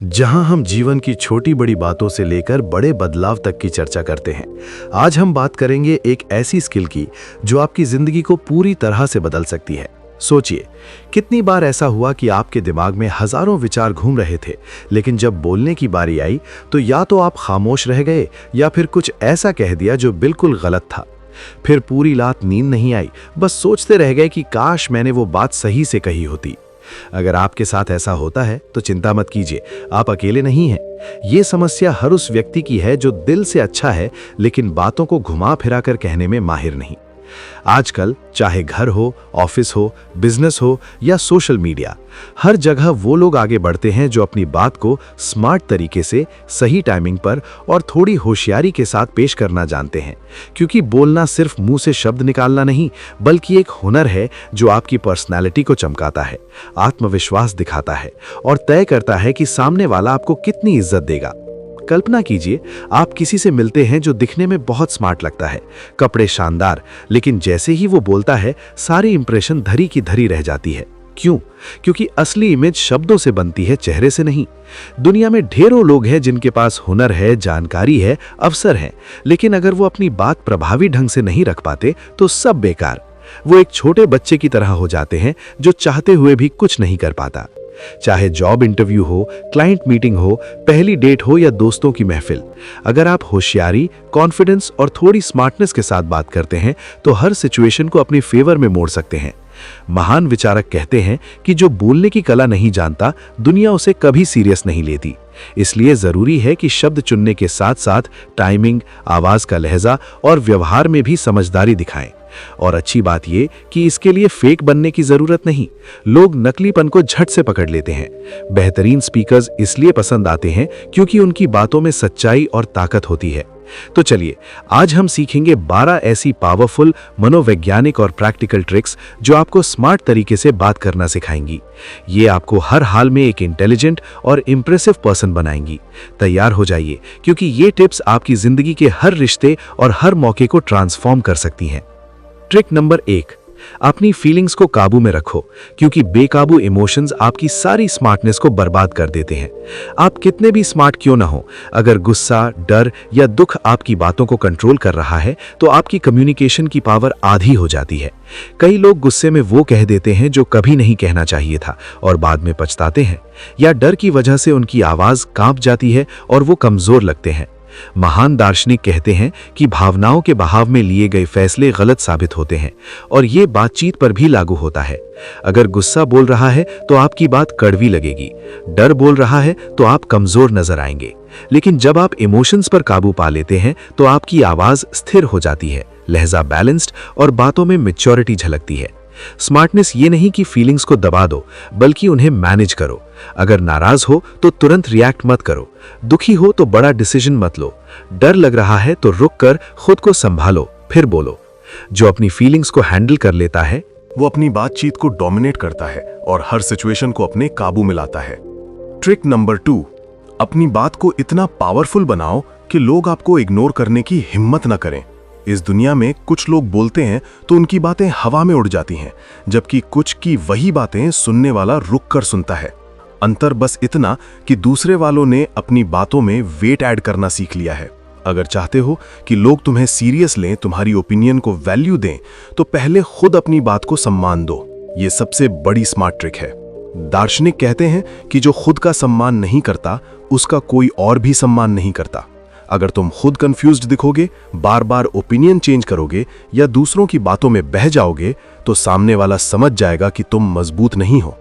जहां हम जीवन की छोटी बड़ी बातों से लेकर बड़े बदलाव तक की चर्चा करते हैं। आज हम बात करेंगे एक ऐसी स्किल की जो आपकी जिंदगी को पूरी तरह से बदल सकती है। सोचिए, कितनी बार ऐसा हुआ कि आपके दिमाग में हजारों विचार घूम रहे थे, लेकिन जब बोलने की बारी आई तो या तो आप खामोश रह गए या फिर कुछ ऐसा कह दिया जो बिल्कुल गलत था। फिर पूरी रात नींद नहीं आई, बस सोचते रह गए कि काश मैंने वो बात सही से कही होती। अगर आपके साथ ऐसा होता है तो चिंता मत कीजिए, आप अकेले नहीं हैं। ये समस्या हर उस व्यक्ति की है जो दिल से अच्छा है लेकिन बातों को घुमा फिरा कर कहने में माहिर नहीं। आजकल चाहे घर हो, ऑफिस हो, बिजनेस हो या सोशल मीडिया, हर जगह वो लोग आगे बढ़ते हैं जो अपनी बात को स्मार्ट तरीके से, सही टाइमिंग पर और थोड़ी होशियारी के साथ पेश करना जानते हैं। क्योंकि बोलना सिर्फ मुंह से शब्द निकालना नहीं, बल्कि एक हुनर है जो आपकी पर्सनैलिटी को चमकाता है, आत्मविश्वास दिखाता है और तय करता है कि सामने वाला आपको कितनी इज्जत देगा। कल्पना कीजिए, आप किसी से मिलते हैं जो दिखने में बहुत स्मार्ट लगता है, कपड़े शानदार, लेकिन जैसे ही वो बोलता है सारी इंप्रेशन धरी की धरी रह जाती है। क्यों? क्योंकि असली इमेज शब्दों से बनती है, चेहरे से नहीं। दुनिया में ढेरों लोग हैं जिनके पास हुनर है, जानकारी है, अवसर है, लेकिन अगर वो अपनी बात प्रभावी ढंग से नहीं रख पाते तो सब बेकार। वो एक छोटे बच्चे की तरह हो जाते हैं जो चाहते हुए भी कुछ नहीं कर पाता। चाहे जॉब इंटरव्यू हो, क्लाइंट मीटिंग हो, पहली डेट हो या दोस्तों की महफिल, अगर आप होशियारी, कॉन्फिडेंस और थोड़ी स्मार्टनेस के साथ बात करते हैं तो हर सिचुएशन को अपनी फेवर में मोड़ सकते हैं। महान विचारक कहते हैं कि जो बोलने की कला नहीं जानता, दुनिया उसे कभी सीरियस नहीं लेती। इसलिए जरूरी है कि शब्द चुनने के साथ साथ टाइमिंग, आवाज का लहजा और व्यवहार में भी समझदारी दिखाएं। और अच्छी बात यह कि इसके लिए फेक बनने की जरूरत नहीं। लोग नकलीपन को झट से पकड़ लेते हैं। बेहतरीन स्पीकर्स इसलिए पसंद आते हैं क्योंकि उनकी बातों में सच्चाई और ताकत होती है। तो चलिए, आज हम सीखेंगे 12 ऐसी पावरफुल मनोवैज्ञानिक और प्रैक्टिकल ट्रिक्स जो आपको स्मार्ट तरीके से बात करना सिखाएंगी। ये आपको हर हाल में एक इंटेलिजेंट और इंप्रेसिव पर्सन बनाएंगी। तैयार हो जाइए, क्योंकि ये टिप्स आपकी जिंदगी के हर रिश्ते और हर मौके को ट्रांसफॉर्म कर सकती हैं। ट्रिक नंबर 1, अपनी फीलिंग्स को काबू में रखो, क्योंकि बेकाबू इमोशंस आपकी सारी स्मार्टनेस को बर्बाद कर देते हैं। आप कितने भी स्मार्ट क्यों ना हो, अगर गुस्सा, डर या दुख आपकी बातों को कंट्रोल कर रहा है तो आपकी कम्युनिकेशन की पावर आधी हो जाती है। कई लोग गुस्से में वो कह देते हैं जो कभी नहीं कहना चाहिए था और बाद में पछताते हैं, या डर की वजह से उनकी आवाज कांप जाती है और वो कमजोर लगते हैं। महान दार्शनिक कहते हैं कि भावनाओं के बहाव में लिए गए फैसले गलत साबित होते हैं, और ये बातचीत पर भी लागू होता है। अगर गुस्सा बोल रहा है तो आपकी बात कड़वी लगेगी, डर बोल रहा है तो आप कमजोर नजर आएंगे। लेकिन जब आप इमोशंस पर काबू पा लेते हैं तो आपकी आवाज स्थिर हो जाती है, लहजा बैलेंस्ड और बातों में मैच्योरिटी झलकती है। स्मार्टनेस ये नहीं कि फीलिंग्स को दबा दो, बल्कि उन्हें मैनेज करो। अगर नाराज हो तो तुरंत रिएक्ट मत करो, दुखी हो तो बड़ा डिसीजन मत लो, डर लग रहा है तो रुक कर खुद को संभालो, फिर बोलो। जो अपनी फीलिंग्स को हैंडल कर लेता है वो अपनी बातचीत को डोमिनेट करता है और हर सिचुएशन को अपने काबू में लाता है। ट्रिक नंबर 2, अपनी बात को इतना पावरफुल बनाओ कि लोग आपको इग्नोर करने की हिम्मत न करें। इस दुनिया में कुछ लोग बोलते हैं तो उनकी बातें हवा में उड़ जाती हैं, जबकि कुछ की वही बातें सुनने वाला रुक कर सुनता है। अंतर बस इतना कि दूसरे वालों ने अपनी बातों में वेट ऐड करना सीख लिया है। अगर चाहते हो कि लोग तुम्हें सीरियस लें, तुम्हारी ओपिनियन को वैल्यू दें, तो पहले खुद अपनी बात को सम्मान दो। ये सबसे बड़ी स्मार्ट ट्रिक है। दार्शनिक कहते हैं कि जो खुद का सम्मान नहीं करता, उसका कोई और भी सम्मान नहीं करता। अगर तुम खुद कंफ्यूज्ड दिखोगे, बार बार ओपिनियन चेंज करोगे या दूसरों की बातों में बह जाओगे, तो सामने वाला समझ जाएगा कि तुम मजबूत नहीं हो।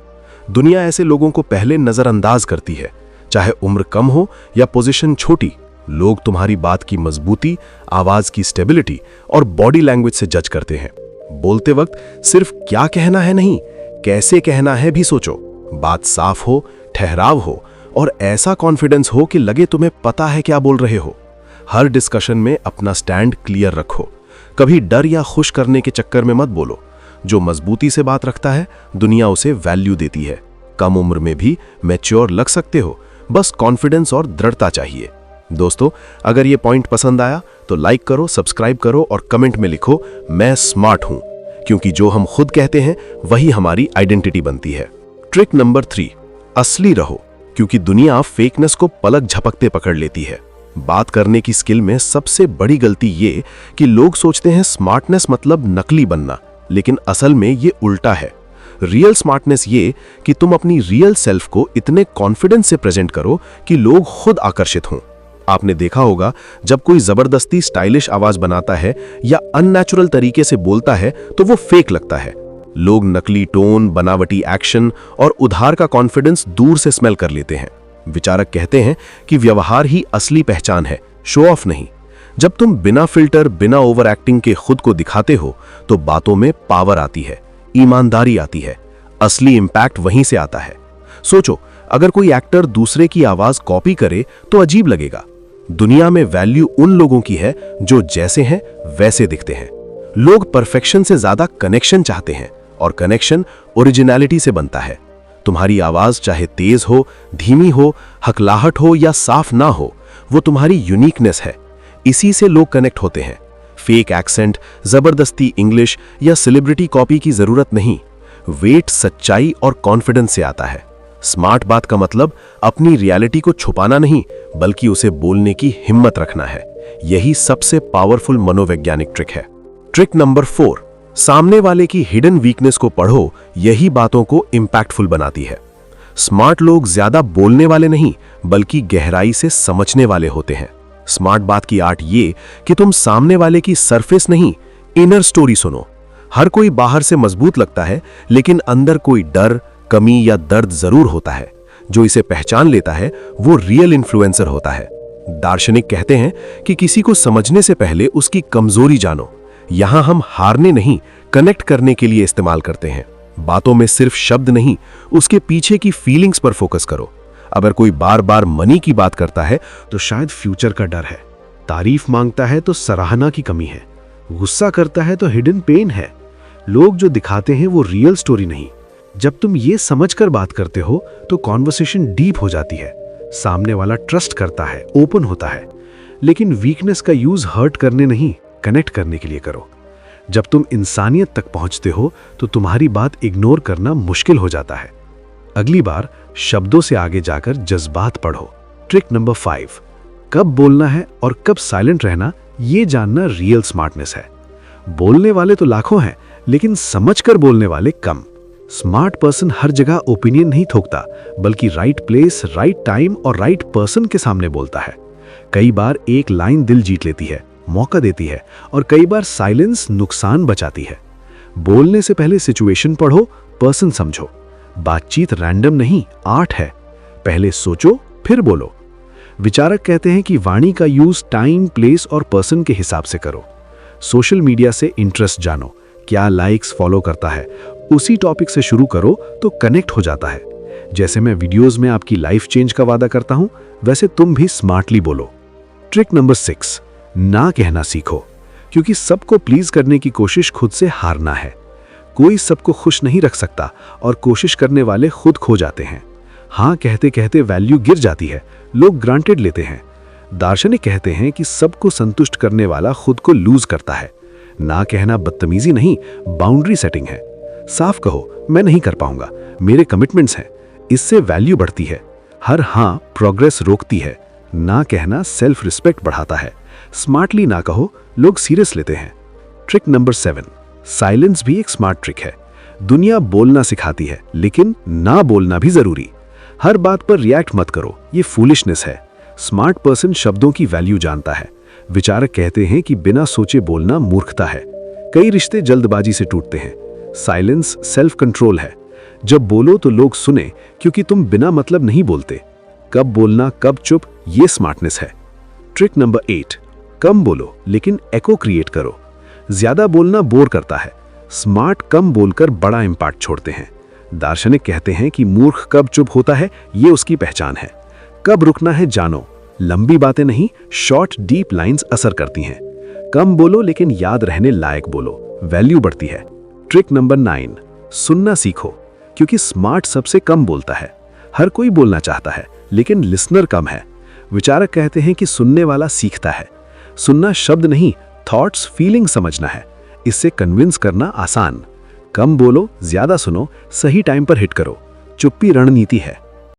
दुनिया ऐसे लोगों को पहले नजरअंदाज करती है, चाहे उम्र कम हो या पोजीशन छोटी। लोग तुम्हारी बात की मजबूती, आवाज की स्टेबिलिटी और बॉडी लैंग्वेज से जज करते हैं। बोलते वक्त सिर्फ क्या कहना है नहीं, कैसे कहना है भी सोचो। बात साफ हो, ठहराव हो और ऐसा कॉन्फिडेंस हो कि लगे तुम्हें पता है क्या बोल रहे हो। हर डिस्कशन में अपना स्टैंड क्लियर रखो। कभी डर या खुश करने के चक्कर में मत बोलो। जो मजबूती से बात रखता है, दुनिया उसे वैल्यू देती है। कम उम्र में भी मैच्योर लग सकते हो, बस कॉन्फिडेंस और दृढ़ता चाहिए। दोस्तों, अगर ये पॉइंट पसंद आया तो लाइक करो, सब्सक्राइब करो और कमेंट में लिखो, मैं स्मार्ट हूं, क्योंकि जो हम खुद कहते हैं वही हमारी आइडेंटिटी बनती है। ट्रिक नंबर 3, असली रहो। क्योंकि दुनिया फेकनेस को पलक झपकते पकड़ लेती है। बात करने की स्किल में सबसे बड़ी गलती ये कि लोग सोचते हैं स्मार्टनेस मतलब नकली बनना, लेकिन असल में ये उल्टा है। रियल स्मार्टनेस ये कि तुम अपनी रियल सेल्फ को इतने कॉन्फिडेंस से प्रेजेंट करो कि लोग खुद आकर्षित हों। आपने देखा होगा जब कोई जबरदस्ती स्टाइलिश आवाज बनाता है या अननेचुरल तरीके से बोलता है तो वो फेक लगता है। लोग नकली टोन, बनावटी एक्शन और उधार का कॉन्फिडेंस दूर से स्मेल कर लेते हैं। विचारक कहते हैं कि व्यवहार ही असली पहचान है, शो ऑफ नहीं। जब तुम बिना फिल्टर, बिना ओवर एक्टिंग के खुद को दिखाते हो तो बातों में पावर आती है, ईमानदारी आती है, असली इंपैक्ट वहीं से आता है। सोचो, अगर कोई एक्टर दूसरे की आवाज कॉपी करे तो अजीब लगेगा। दुनिया में वैल्यू उन लोगों की है जो जैसे हैं वैसे दिखते हैं। लोग परफेक्शन से ज्यादा कनेक्शन चाहते हैं और कनेक्शन ओरिजिनलिटी से बनता है। तुम्हारी आवाज चाहे तेज हो, धीमी हो, हकलाहट हो या साफ ना हो, वो तुम्हारी यूनिकनेस है। इसी से लोग कनेक्ट होते हैं। फेक एक्सेंट, जबरदस्ती इंग्लिश या सेलिब्रिटी कॉपी की जरूरत नहीं। वेट सच्चाई और कॉन्फिडेंस से आता है। स्मार्ट बात का मतलब अपनी रियलिटी को छुपाना नहीं, बल्कि उसे बोलने की हिम्मत रखना है। यही सबसे पावरफुल मनोवैज्ञानिक ट्रिक है। ट्रिक नंबर 4, सामने वाले की हिडन वीकनेस को पढ़ो। यही बातों को इंपैक्टफुल बनाती है। स्मार्ट लोग ज्यादा बोलने वाले नहीं, बल्कि गहराई से समझने वाले होते हैं। स्मार्ट बात की आर्ट ये कि तुम सामने वाले की सरफेस नहीं, इनर स्टोरी सुनो। हर कोई बाहर से मजबूत लगता है, लेकिन अंदर कोई डर, कमी या दर्द जरूर होता है। जो इसे पहचान लेता है वो रियल इन्फ्लुएंसर होता है। दार्शनिक कहते हैं कि किसी को समझने से पहले उसकी कमजोरी जानो। यहां हम हारने नहीं, कनेक्ट करने के लिए इस्तेमाल करते हैं। बातों में सिर्फ शब्द नहीं, उसके पीछे की फीलिंग्स पर फोकस करो। अगर कोई बार बार मनी की बात करता है तो शायद फ्यूचर का डर है। तारीफ मांगता है तो सराहना की कमी है। गुस्सा करता है तो हिडन पेन है। लोग जो दिखाते हैं वो रियल स्टोरी नहीं। जब तुम ये समझकर बात करते हो तो कॉन्वर्सेशन डीप हो जाती है। सामने वाला ट्रस्ट करता है, ओपन होता है। लेकिन वीकनेस का यूज हर्ट करने नहीं, कनेक्ट करने के लिए करो। जब तुम इंसानियत तक पहुंचते हो तो तुम्हारी बात इग्नोर करना मुश्किल हो जाता है। अगली बार शब्दों से आगे जाकर जज्बात पढ़ो। ट्रिक नंबर 5, कब बोलना है और कब साइलेंट रहना, ये जानना रियल स्मार्टनेस है। बोलने वाले तो लाखों हैं, लेकिन समझकर बोलने वाले कम। स्मार्ट पर्सन हर जगह ओपिनियन नहीं थोकता, बल्कि राइट प्लेस, राइट टाइम और राइट पर्सन के सामने बोलता है। कई बार एक लाइन दिल जीत लेती है, मौका देती है, और कई बार साइलेंस नुकसान बचाती है। बोलने से पहले सिचुएशन पढ़ो, पर्सन समझो। बातचीत रैंडम नहीं, आर्ट है। पहले सोचो फिर बोलो। विचारक कहते हैं कि वाणी का यूज टाइम, प्लेस और पर्सन के हिसाब से करो। सोशल मीडिया से इंटरेस्ट जानो, क्या लाइक्स, फॉलो करता है, उसी टॉपिक से शुरू करो तो कनेक्ट हो जाता है। जैसे मैं वीडियोस में आपकी लाइफ चेंज का वादा करता हूं, वैसे तुम भी स्मार्टली बोलो। ट्रिक नंबर 6, ना कहना सीखो, क्योंकि सबको प्लीज करने की कोशिश खुद से हारना है। कोई सबको खुश नहीं रख सकता और कोशिश करने वाले खुद खो जाते हैं। हाँ कहते कहते वैल्यू गिर जाती है, लोग ग्रांटेड लेते हैं। दार्शनिक कहते हैं कि सबको संतुष्ट करने वाला खुद को लूज करता है। ना कहना बदतमीजी नहीं, बाउंड्री सेटिंग है। साफ कहो, मैं नहीं कर पाऊंगा, मेरे कमिटमेंट्स हैं। इससे वैल्यू बढ़ती है। हर हाँ प्रोग्रेस रोकती है। ना कहना सेल्फ रिस्पेक्ट बढ़ाता है। स्मार्टली ना कहो, लोग सीरियस लेते हैं। ट्रिक नंबर 7, साइलेंस भी एक स्मार्ट ट्रिक है। दुनिया बोलना सिखाती है, लेकिन ना बोलना भी जरूरी। हर बात पर रिएक्ट मत करो, ये फूलिशनेस है। स्मार्ट पर्सन शब्दों की वैल्यू जानता है। विचारक कहते हैं कि बिना सोचे बोलना मूर्खता है। कई रिश्ते जल्दबाजी से टूटते हैं। साइलेंस सेल्फ कंट्रोल है। जब बोलो तो लोग सुने, क्योंकि तुम बिना मतलब नहीं बोलते। कब बोलना, कब चुप, ये स्मार्टनेस है। ट्रिक नंबर 8, कम बोलो लेकिन एको क्रिएट करो। ज्यादा बोलना बोर करता है। स्मार्ट कम बोलकर बड़ा इंपैक्ट छोड़ते हैं। दार्शनिक कहते हैं कि मूर्ख कब चुप होता है, ये उसकी पहचान है। कब रुकना है जानो। लंबी बातें नहीं, शॉर्ट डीप लाइंस असर करती हैं। कम बोलो लेकिन याद रहने लायक बोलो, वैल्यू बढ़ती है। ट्रिक नंबर 9, सुनना सीखो, क्योंकि स्मार्ट सबसे कम बोलता है। हर कोई बोलना चाहता है, लेकिन लिसनर कम है। विचारक कहते हैं कि सुनने वाला सीखता है। सुनना शब्द नहीं, थॉट्स, फीलिंग समझना है। इससे कन्विंस करना आसान। कम बोलो, ज्यादा सुनो, सही टाइम पर हिट करो। चुप्पी रणनीति है।